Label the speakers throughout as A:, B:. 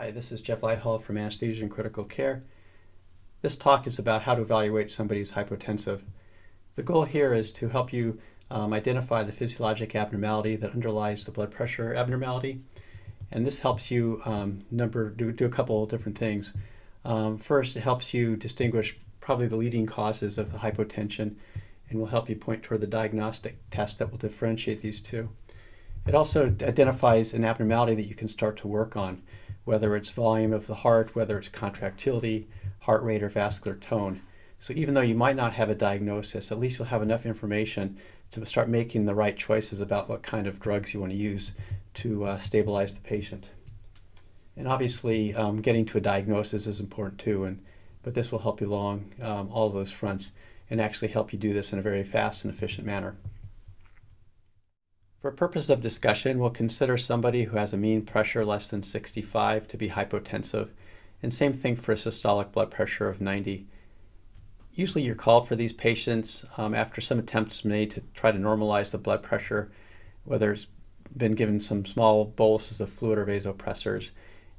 A: Hi, this is Jeff Lighthall from Anesthesia and Critical Care. This talk is about how to evaluate somebody who's hypotensive. The goal here is to help you identify the physiologic abnormality that underlies the blood pressure abnormality. And this helps you do a couple of different things. First, it helps you distinguish probably the leading causes of the hypotension and will help you point toward the diagnostic test that will differentiate these two. It also identifies an abnormality that you can start to work on, whether it's volume of the heart, whether it's contractility, heart rate, or vascular tone. So even though you might not have a diagnosis, at least you'll have enough information to start making the right choices about what kind of drugs you want to use to stabilize the patient. And obviously, getting to a diagnosis is important too, but this will help you along all of those fronts and actually help you do this in a very fast and efficient manner. For purposes of discussion, we'll consider somebody who has a mean pressure less than 65 to be hypotensive, and same thing for a systolic blood pressure of 90. Usually you're called for these patients after some attempts made to try to normalize the blood pressure, whether it's been given some small boluses of fluid or vasopressors.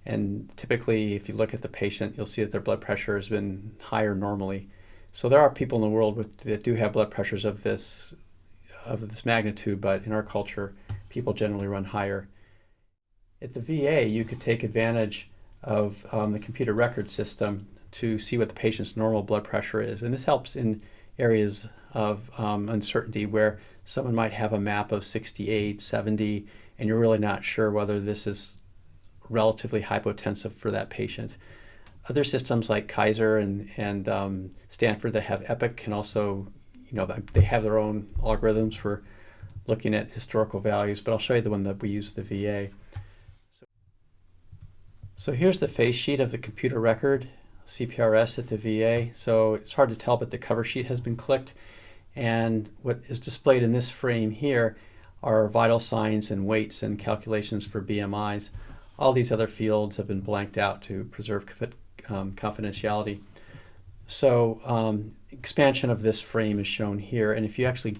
A: And typically, if you look at the patient, you'll see that their blood pressure has been higher normally. So there are people in the world that do have blood pressures of this magnitude, but in our culture, people generally run higher. At the VA, you could take advantage of the computer record system to see what the patient's normal blood pressure is. And this helps in areas of uncertainty where someone might have a map of 68, 70, and you're really not sure whether this is relatively hypotensive for that patient. Other systems like Kaiser and Stanford that have Epic can also, they have their own algorithms for looking at historical values, but I'll show you the one that we use at the VA. So here's the face sheet of the computer record, CPRS at the VA. So it's hard to tell, but the cover sheet has been clicked. And what is displayed in this frame here are vital signs and weights and calculations for BMIs. All these other fields have been blanked out to preserve confidentiality. So expansion of this frame is shown here, and if you actually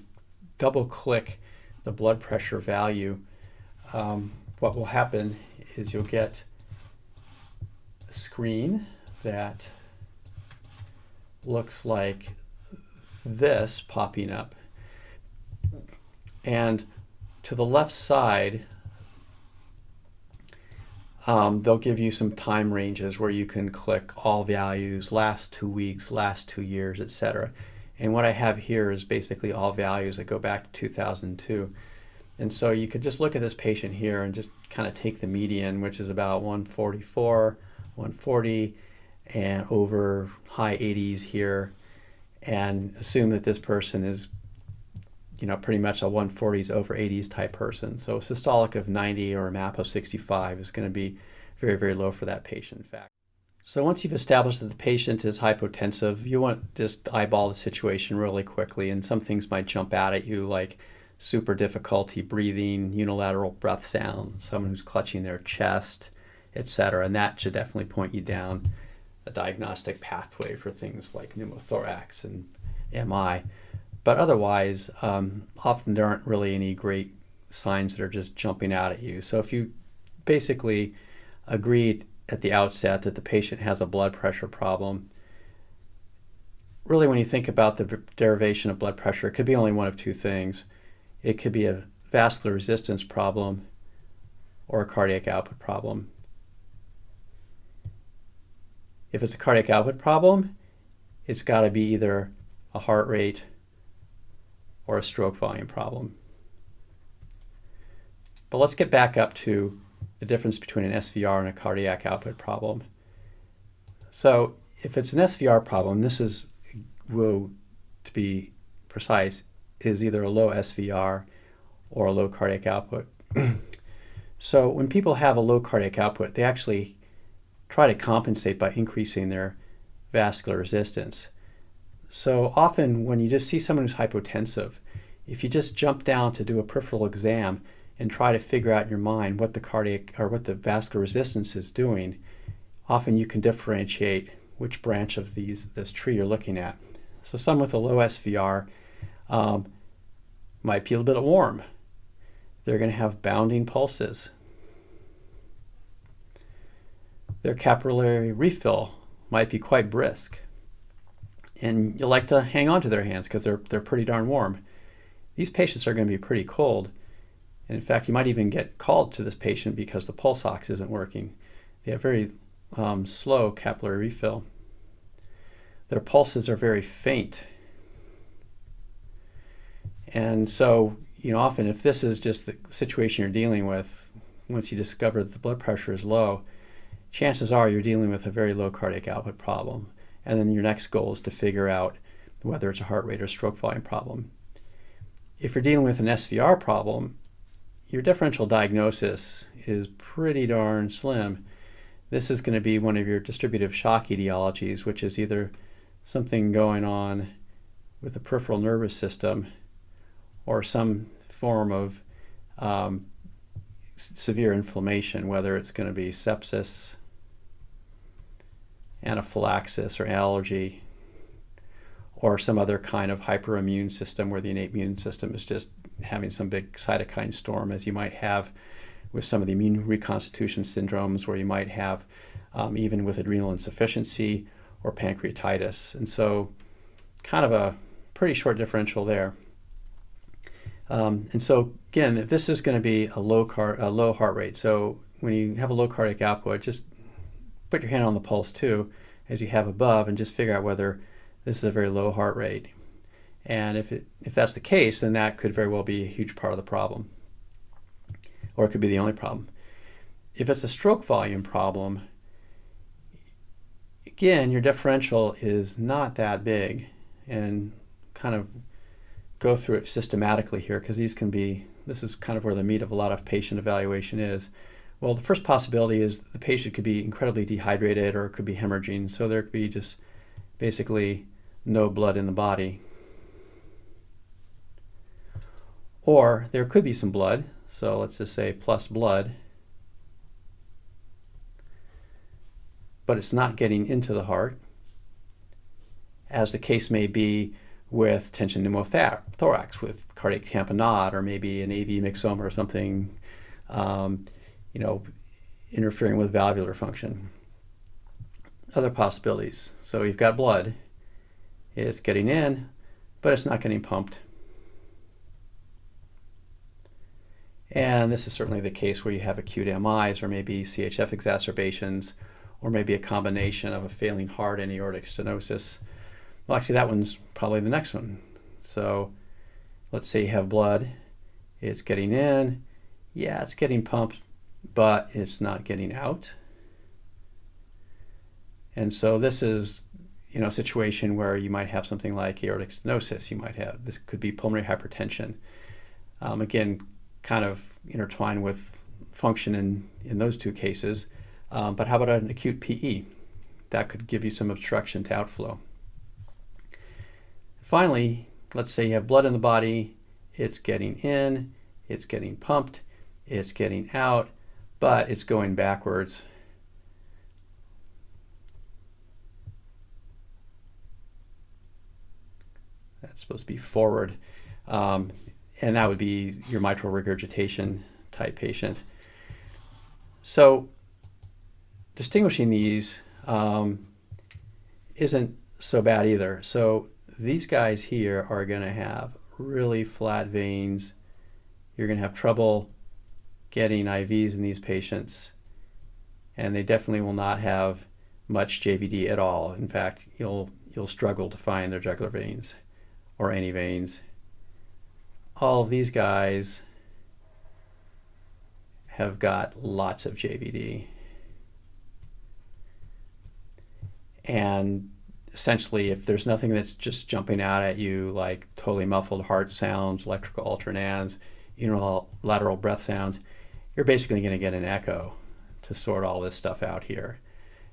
A: double click the blood pressure value, what will happen is you'll get a screen that looks like this popping up, and to the left side they'll give you some time ranges where you can click all values, last 2 weeks, last 2 years, etc. And what I have here is basically all values that go back to 2002. And so you could just look at this patient here and just kind of take the median, which is about 144, 140, and over high 80s here, and assume that this person is pretty much a 140s over 80s type person. So a systolic of 90 or a MAP of 65 is going to be very, very low for that patient, in fact. So once you've established that the patient is hypotensive, you want to just eyeball the situation really quickly, and some things might jump out at you like super difficulty breathing, unilateral breath sound, someone who's clutching their chest, etc. And that should definitely point you down a diagnostic pathway for things like pneumothorax and MI. But otherwise, often there aren't really any great signs that are just jumping out at you. So if you basically agreed at the outset that the patient has a blood pressure problem, really when you think about the derivation of blood pressure, it could be only one of two things. It could be a vascular resistance problem or a cardiac output problem. If it's a cardiac output problem, it's got to be either a heart rate or a stroke volume problem. But let's get back up to the difference between an SVR and a cardiac output problem. So if it's an SVR problem, this is, to be precise, is either a low SVR or a low cardiac output. So when people have a low cardiac output, they actually try to compensate by increasing their vascular resistance. So often when you just see someone who's hypotensive, if you just jump down to do a peripheral exam and try to figure out in your mind what the cardiac or what the vascular resistance is doing, often you can differentiate which branch of this tree you're looking at. So someone with a low SVR might be a little bit warm. They're going to have bounding pulses. their capillary refill might be quite brisk. And you like to hang on to their hands because they're pretty darn warm. These patients are going to be pretty cold. And in fact, you might even get called to this patient because the pulse ox isn't working. They have very slow capillary refill. Their pulses are very faint. And so, often if this is just the situation you're dealing with, once you discover that the blood pressure is low, chances are you're dealing with a very low cardiac output problem. And then your next goal is to figure out whether it's a heart rate or stroke volume problem. If you're dealing with an SVR problem, your differential diagnosis is pretty darn slim. This is going to be one of your distributive shock etiologies, which is either something going on with the peripheral nervous system or some form of severe inflammation, whether it's going to be sepsis, anaphylaxis, or allergy, or some other kind of hyperimmune system where the innate immune system is just having some big cytokine storm, as you might have with some of the immune reconstitution syndromes, where you might have even with adrenal insufficiency or pancreatitis. And so kind of a pretty short differential there. And so again, if this is going to be a low heart rate, so when you have a low cardiac output, just put your hand on the pulse too, as you have above, and just figure out whether this is a very low heart rate. And if that's the case, then that could very well be a huge part of the problem, or it could be the only problem. If it's a stroke volume problem, again, your differential is not that big, and kind of go through it systematically here, because this is kind of where the meat of a lot of patient evaluation is. Well, the first possibility is the patient could be incredibly dehydrated, or it could be hemorrhaging. So there could be just basically no blood in the body. Or there could be some blood, so let's just say plus blood, but it's not getting into the heart, as the case may be with tension pneumothorax, with cardiac tamponade, or maybe an AV myxoma or something, interfering with valvular function. Other possibilities. So you've got blood, it's getting in, but it's not getting pumped. And this is certainly the case where you have acute MIs, or maybe CHF exacerbations, or maybe a combination of a failing heart and aortic stenosis. Well, actually, that one's probably the next one. So let's say you have blood, it's getting in, yeah, it's getting pumped, but it's not getting out. And so this is, a situation where you might have something like aortic stenosis. This could be pulmonary hypertension. Again, kind of intertwined with function in those two cases. But how about an acute PE? That could give you some obstruction to outflow. Finally, let's say you have blood in the body, it's getting in, it's getting pumped, it's getting out, but it's going backwards. That's supposed to be forward. And that would be your mitral regurgitation type patient. So distinguishing these isn't so bad either. So these guys here are going to have really flat veins. You're going to have trouble getting IVs in these patients, and they definitely will not have much JVD at all. In fact, you'll struggle to find their jugular veins or any veins. All of these guys have got lots of JVD. And essentially, if there's nothing that's just jumping out at you, like totally muffled heart sounds, electrical alternans, unilateral breath sounds, you're basically going to get an echo to sort all this stuff out here.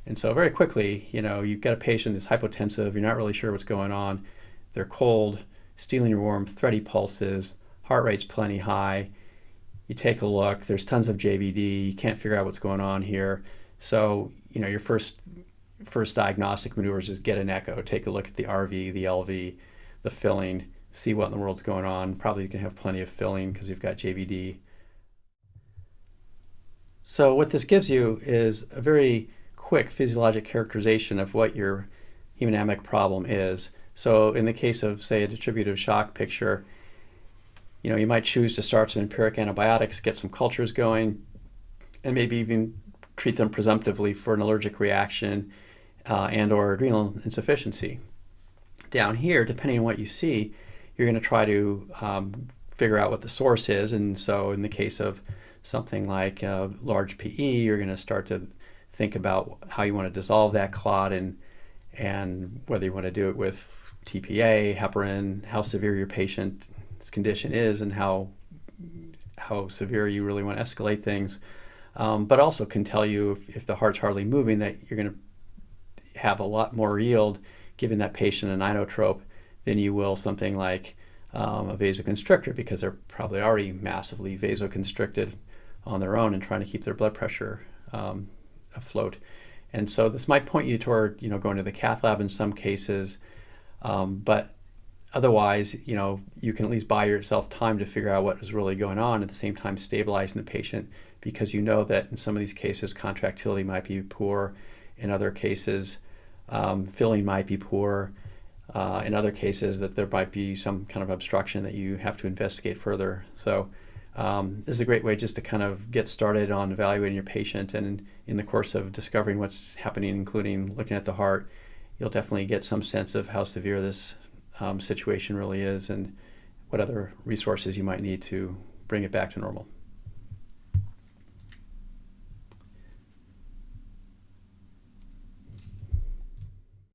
A: And so very quickly, you've got a patient that's hypotensive, you're not really sure what's going on, they're cold, stealing your warmth, thready pulses, heart rate's plenty high. You take a look, there's tons of JVD, you can't figure out what's going on here. So, your first diagnostic maneuvers is get an echo, take a look at the RV, the LV, the filling, see what in the world's going on. Probably you can have plenty of filling because you've got JVD. So what this gives you is a very quick physiologic characterization of what your hemodynamic problem is. So in the case of, say, a distributive shock picture, you might choose to start some empiric antibiotics, get some cultures going, and maybe even treat them presumptively for an allergic reaction and or adrenal insufficiency. Down here, depending on what you see, you're going to try to figure out what the source is. And so in the case of something like large PE, you're going to start to think about how you want to dissolve that clot and whether you want to do it with TPA, heparin, how severe your patient's condition is, and how severe you really want to escalate things. But also can tell you if the heart's hardly moving that you're going to have a lot more yield giving that patient an inotrope than you will something like a vasoconstrictor, because they're probably already massively vasoconstricted on their own and trying to keep their blood pressure afloat. And so this might point you toward going to the cath lab in some cases, but otherwise you can at least buy yourself time to figure out what is really going on, at the same time stabilizing the patient, because you know that in some of these cases contractility might be poor, in other cases filling might be poor, in other cases that there might be some kind of obstruction that you have to investigate further. So this is a great way just to kind of get started on evaluating your patient, and in the course of discovering what's happening, including looking at the heart, you'll definitely get some sense of how severe this situation really is and what other resources you might need to bring it back to normal.